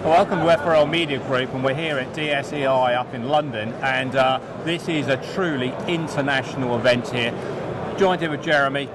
Welcome to FRL Media Group, and we're here at DSEI up in London, and this is a truly international event here. Joined here with Jeremy,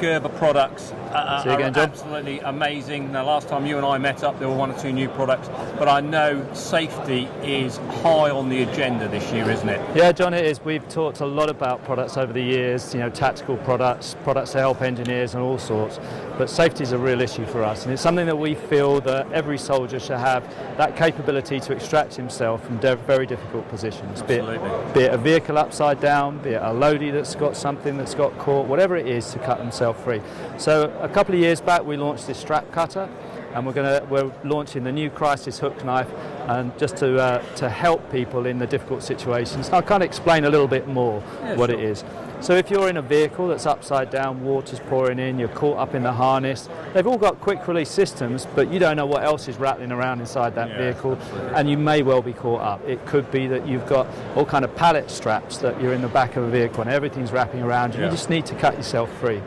Gerber products are absolutely amazing. Now, last time you and I met up, there were 1 or 2 new products, but I know safety is high on the agenda this year, isn't it? Yeah, John, it is. We've talked a lot about products over the years, you know, tactical products to help engineers and all sorts, but safety is a real issue for us, and it's something that we feel that every soldier should have that capability to extract himself from very difficult positions. Be it a vehicle upside down, be it a loadie that's got something that's got caught, whatever it is, to cut themselves free. So a couple of years back we launched this strap cutter, and we're launching the new crisis hook knife, and just to help people in the difficult situations. I'll kind of explain a little bit more what it is. So if you're in a vehicle that's upside down, water's pouring in, you're caught up in the harness, they've all got quick release systems, but you don't know what else is rattling around inside that vehicle, and you may well be caught up. It could be that you've got all kind of pallet straps that you're in the back of a vehicle and everything's wrapping around you. You just need to cut yourself free.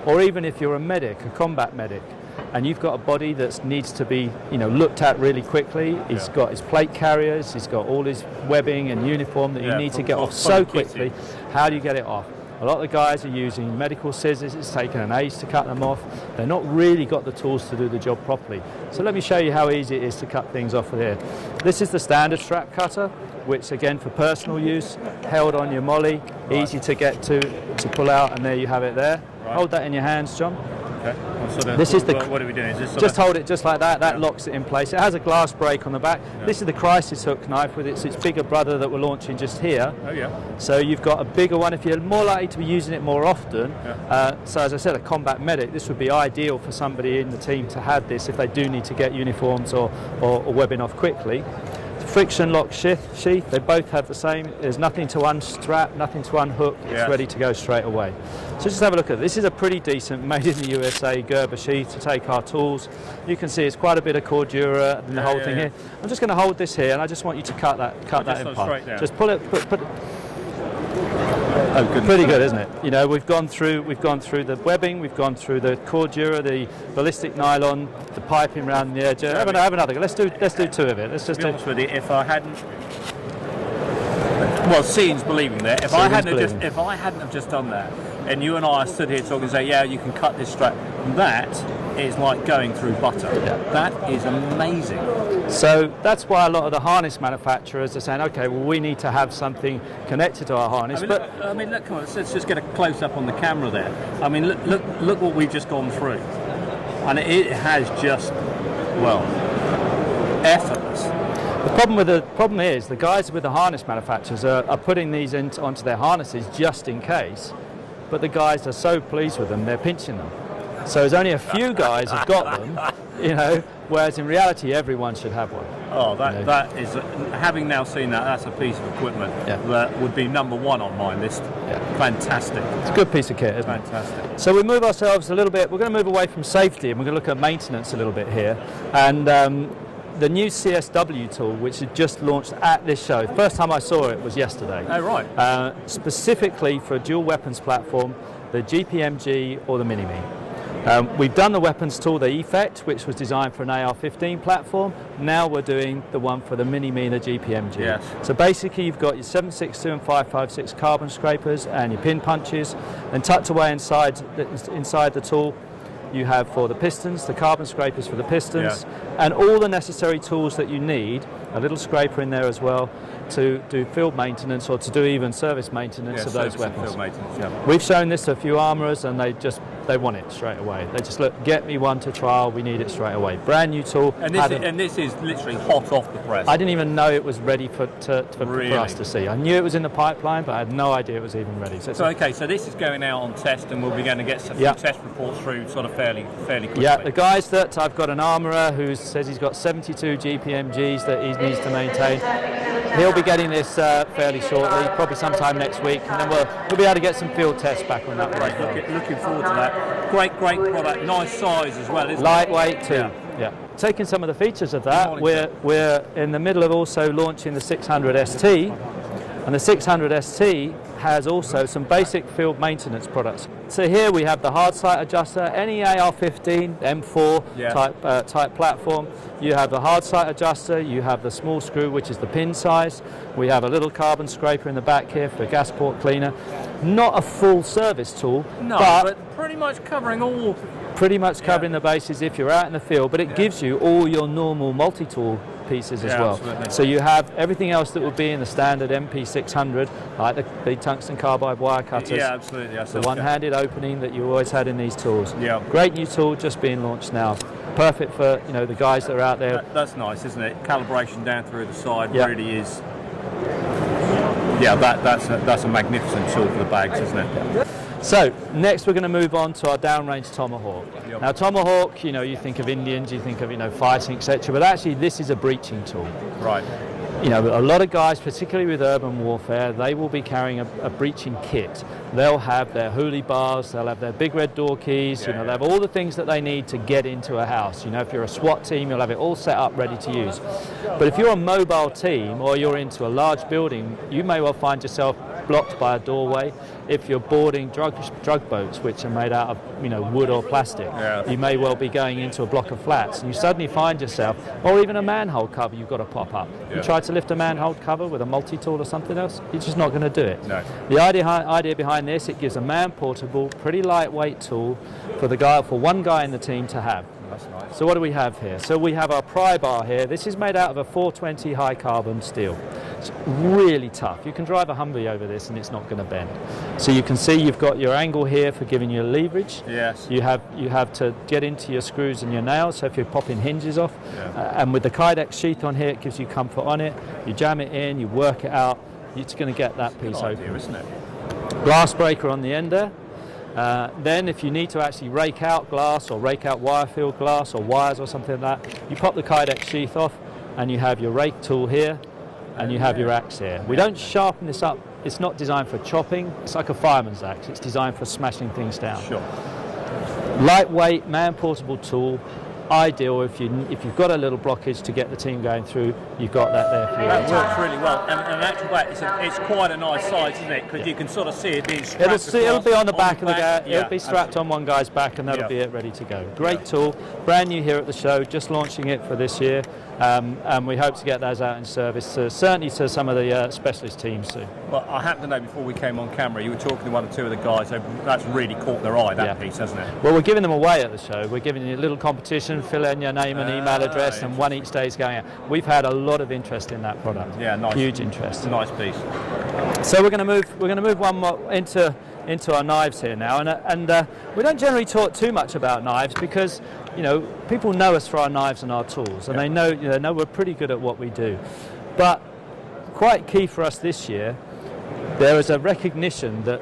Or even if you're a medic, a combat medic, and you've got a body that needs to be, you know, looked at really quickly. He's got his plate carriers, he's got all his webbing and uniform that you need to get off so quickly. How do you get it off? A lot of the guys are using medical scissors. It's taken an age to cut them off. They're not really got the tools to do the job properly. So let me show you how easy it is to cut things off with here. This is the standard strap cutter, which again for personal use, held on your molly, easy to get to pull out, and there you have it there. Hold that in your hands, John. Okay. What are we doing? Is this just hold it just like that. That locks it in place. It has a glass break on the back. This is the crisis hook knife with its bigger brother that we're launching just here. Oh yeah. So you've got a bigger one if you're more likely to be using it more often. So as I said, a combat medic, this would be ideal for somebody in the team to have this if they do need to get uniforms or webbing off quickly. Friction lock sheath, they both have the same. There's nothing to unstrap, nothing to unhook. It's ready to go straight away. So just have a look at this. Is a pretty decent, made in the USA Gerber sheath to take our tools. You can see it's quite a bit of cordura and the whole thing here. I'm just going to hold this here, and I just want you to cut that in half. Just pull it. Put pretty good, isn't it? You know, we've gone through the webbing, we've gone through the cordura, the ballistic nylon, the piping around the edge. Have another go. Let's do 2 of it. Let's just. To be honest with you, if I hadn't, well, seeing's believing there. If I hadn't have just done that, and you and I stood here talking and say, yeah, you can cut this strap, that is like going through butter. That is amazing. So that's why a lot of the harness manufacturers are saying, okay, well, we need to have something connected to our harness. Look, come on, let's just get a close up on the camera there. I mean, look what we've just gone through, and it has just, well, effortless. The problem is the guys with the harness manufacturers are putting these onto their harnesses just in case, but the guys are so pleased with them, they're pinching them. So there's only a few guys have got them, you know, whereas in reality everyone should have one. Oh, that is, having now seen that, that's a piece of equipment that would be number 1 on my list. Fantastic. It's a good piece of kit, isn't it? Fantastic. So we move ourselves a little bit, we're going to move away from safety and we're going to look at maintenance a little bit here. And the new CSW tool, which is just launched at this show, first time I saw it was yesterday. Oh, right. Specifically for a dual weapons platform, the GPMG or the Mini-Me. We've done the weapons tool, the Effect, which was designed for an AR-15 platform. Now we're doing the one for the Mini-Me and the GPMG. Yes. So basically you've got your 7.62 and 5.56 carbon scrapers and your pin punches, and tucked away inside the tool you have for the pistons, the carbon scrapers for the pistons, and all the necessary tools that you need, a little scraper in there as well, to do field maintenance or to do even service maintenance of those weapons. Field maintenance, We've shown this to a few armourers and they want it straight away. They just look, get me one to trial, we need it straight away. Brand new tool. And this is literally hot off the press. I didn't even know it was ready for us to see. I knew it was in the pipeline, but I had no idea it was even ready. So this is going out on test, and we'll be going to get some test reports through sort of fairly quickly. Yeah, the guys that I've got an armourer who says he's got 72 GPMGs that he needs to maintain. He'll be getting this fairly shortly, probably sometime next week, and then we'll be able to get some field tests back on that one. Looking forward to that. Great product, nice size as well, isn't it? Lightweight too. Yeah. Taking some of the features of that, we're in the middle of also launching the 600 ST, And the 600 ST has also some basic field maintenance products. So here we have the hard sight adjuster, any AR-15, M4 type platform. You have the hard sight adjuster, you have the small screw, which is the pin size. We have a little carbon scraper in the back here for the gas port cleaner. Not a full service tool, no, but pretty much covering all. Pretty much covering the bases if you're out in the field, but it gives you all your normal multi-tool pieces as well. Absolutely. So you have everything else that would be in the standard MP600, like the tungsten carbide wire cutters. Yeah, absolutely. The one-handed opening that you always had in these tools. Yeah. Great new tool, just being launched now. Perfect for the guys that are out there. That's nice, isn't it? Calibration down through the side really is. Yeah, that's a magnificent tool for the bags, isn't it? So next we're going to move on to our downrange Tomahawk. Yep. Now Tomahawk, you think of Indians, you think of fighting, etc. But actually this is a breaching tool. Right. A lot of guys, particularly with urban warfare, they will be carrying a breaching kit. They'll have their hoolie bars, they'll have their big red door keys, they'll have all the things that they need to get into a house. If you're a SWAT team, you'll have it all set up, ready to use. But if you're a mobile team or you're into a large building, you may well find yourself blocked by a doorway. If you're boarding drug boats, which are made out of wood or plastic, you may well be going into a block of flats, and you suddenly find yourself, or even a manhole cover, you've got to pop up. You try to lift a manhole cover with a multi-tool or something else, you're just not going to do it. No. The idea behind this, it gives a man-portable, pretty lightweight tool for one guy in the team to have. That's nice. So what do we have here? So we have our pry bar here. This is made out of a 420 high carbon steel. It's really tough. You can drive a Humvee over this and it's not going to bend. So you can see you've got your angle here for giving you leverage. Yes. You have to get into your screws and your nails, so if you're popping hinges off. And with the Kydex sheath on here, it gives you comfort on it. You jam it in, you work it out, you're just going to get that piece open. Idea, isn't it? Glass breaker on the end there. Then if you need to actually rake out glass or rake out wire field glass or wires or something like that, you pop the Kydex sheath off and you have your rake tool here and you have your axe here. We don't sharpen this up. It's not designed for chopping. It's like a fireman's axe. It's designed for smashing things down. Sure. Lightweight, man-portable tool. Ideal if you've got a little blockage to get the team going through, you've got that there for you. That works really well, and in actual fact, it's quite a nice size, isn't it? Because you can sort of see it being strapped. It'll be on the back of the guy. Yeah, it'll be strapped on one guy's back, and that'll be it, ready to go. Great tool, brand new here at the show, just launching it for this year, and we hope to get those out in service, certainly to some of the specialist teams soon. Well, I happen to know before we came on camera, you were talking to one or two of the guys. That's really caught their eye, that piece, hasn't it? Well, we're giving them away at the show. We're giving you a little competition, fill in your name and email address, and one each day is going out. We've had a lot of interest in that product. Yeah, nice. Huge interest. It's a nice piece. So we're going to move one more into our knives here now, and we don't generally talk too much about knives because people know us for our knives and our tools, and they know we're pretty good at what we do. But quite key for us this year, there is a recognition that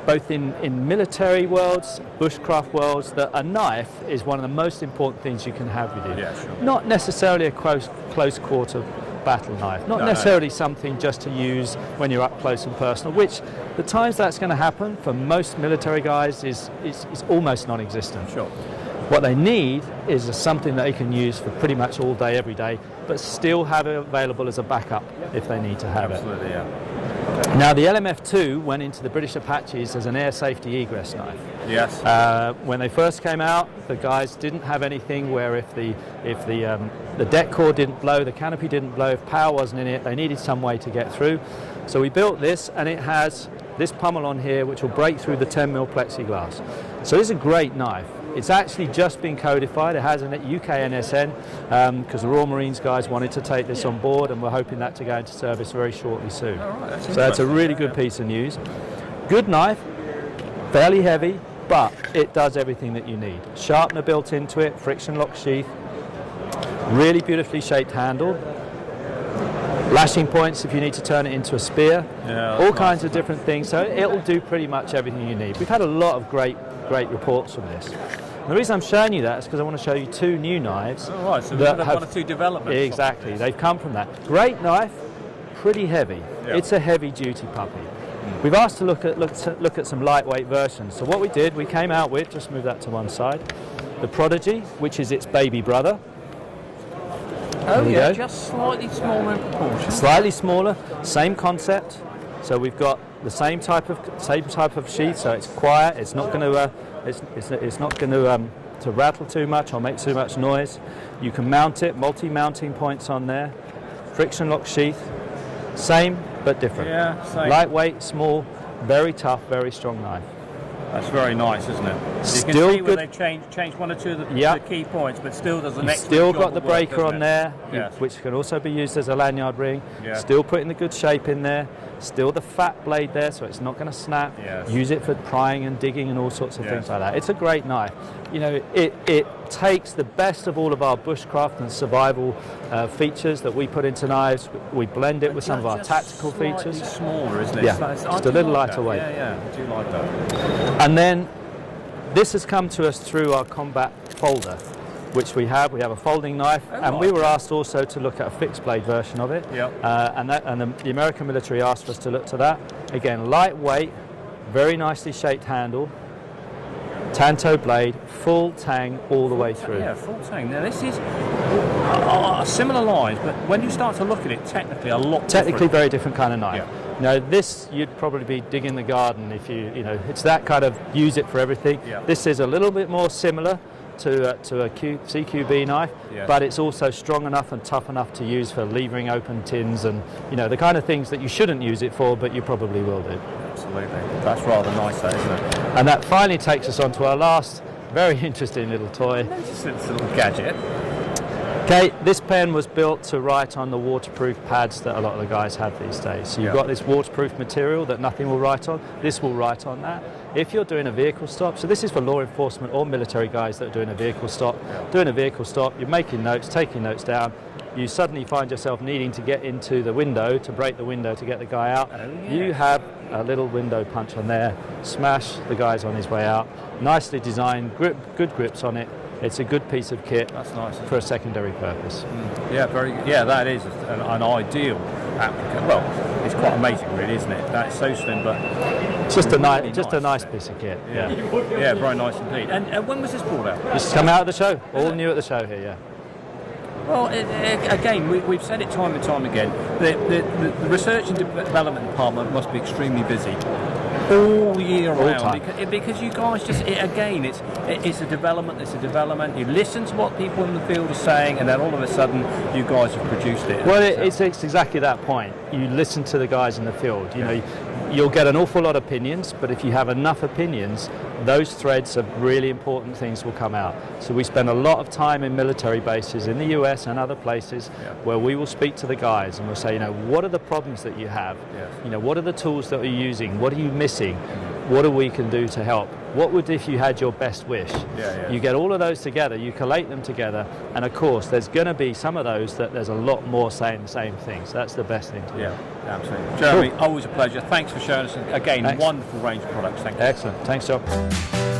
both in military worlds, bushcraft worlds, that a knife is one of the most important things you can have with you. Yeah, sure. Not necessarily a close quarter battle knife, not necessarily something just to use when you're up close and personal, which the times that's going to happen for most military guys is almost non-existent. Sure. What they need is something that they can use for pretty much all day, every day, but still have it available as a backup if they need to have Absolutely, it. Yeah. Now the LMF2 went into the British Apaches as an air safety egress knife. Yes. When they first came out, the guys didn't have anything where if the deck core didn't blow, the canopy didn't blow, if power wasn't in it, they needed some way to get through. So we built this, and it has this pummel on here which will break through the 10mm plexiglass. So this is a great knife. It's actually just been codified. It has a UK NSN because the Royal Marines guys wanted to take this on board, and we're hoping that to go into service very shortly soon. So that's a really good piece of news. Good knife, fairly heavy, but it does everything that you need. Sharpener built into it, friction lock sheath, really beautifully shaped handle, lashing points if you need to turn it into a spear, all kinds of different things. So it'll do pretty much everything you need. We've had a lot of great reports from this. And the reason I'm showing you that is because I want to show you two new knives. Oh, right, so that have one or two developments. Exactly, they've come from that. Great knife, pretty heavy. Yeah. It's a heavy duty puppy. We've asked to look at some lightweight versions. So what we did, we came out with, just move that to one side, the Prodigy, which is its baby brother. Oh we yeah, go. just slightly smaller in proportion. Slightly smaller, same concept. So we've got the same type of sheath. So it's quiet. It's not going to it's not going to rattle too much or make too much noise. You can mount it, multi-mounting points on there. Friction lock sheath, same but different. Yeah, same. Lightweight, small, very tough, very strong knife. That's very nice, isn't it? Still you can see where good. they've changed one or two of the, Yep. the key points, but still does an You've excellent still job got the of work, breaker doesn't on it? there, Yes. which can also be used as a lanyard ring. Yeah. Still putting the good shape in there. Still the fat blade there, so it's not going to snap. Yes. Use it for prying and digging and all sorts of Yes. things like that. It's a great knife. You know, it takes the best of all of our bushcraft and survival features that we put into knives. We blend it with some of our Just tactical slightly features. smaller, isn't it? Yeah, It's just I a do little like lighter that. weight. Yeah, I do like that. And then this has come to us through our combat folder, which we have. We have a folding knife, Oh, and we right. were asked also to look at a fixed blade version of it. Yep. And the American military asked us to look to that. Again, lightweight, very nicely shaped handle, tanto blade, full tang all the way through. Yeah, full tang. Now this is similar lines, but when you start to look at it, technically a lot Technically, different. very different kind of knife. Yeah. Now, this you'd probably be digging the garden if you know. It's that kind of use it for everything. Yeah. This is a little bit more similar to a CQB knife, Yeah. but it's also strong enough and tough enough to use for levering open tins and the kind of things that you shouldn't use it for, but you probably will do. Absolutely. That's rather nice, that, isn't it? And that finally takes us on to our last very interesting little toy. Notice this little gadget. Okay, this pen was built to write on the waterproof pads that a lot of the guys have these days. So you've Yeah. got this waterproof material that nothing will write on. This will write on that. If you're doing a vehicle stop, so this is for law enforcement or military guys that are doing a vehicle stop. Doing a vehicle stop, you're making notes, taking notes down. You suddenly find yourself needing to get into the window, to break the window to get the guy out. Oh, yeah. You have a little window punch on there, smash, the guy's on his way out. Nicely designed, good grips on it. It's a good piece of kit. That's nice. For a secondary purpose. Yeah, very. Yeah, that is an ideal applicant. Well, it's quite amazing, really, isn't it? That's so slim, but It's just a really nice piece of kit. yeah, yeah, very nice indeed. And when was this brought out? This has come out of the show. All new at the show here. Yeah. Well, again, we've said it time and time again. The research and development department must be extremely busy all year round time. because you guys just it's a development. It's a development. You listen to what people in the field are saying, and then all of a sudden, you guys have produced it. Well, it's exactly that point. You listen to the guys in the field. You know, you'll get an awful lot of opinions, but if you have enough opinions, those threads of really important things will come out. So we spend a lot of time in military bases in the US and other places where we will speak to the guys and we'll say, what are the problems that you have? Yes. What are the tools that you're using? What are you missing? What do we can do to help? What would if you had your best wish? You get all of those together, you collate them together, and of course there's going to be some of those that there's a lot more saying the same things. That's the best thing to do. Yeah, absolutely. Jeremy, always a pleasure. Thanks for showing us again. Thanks. Wonderful range of products. Thank you. Excellent. Thanks, John.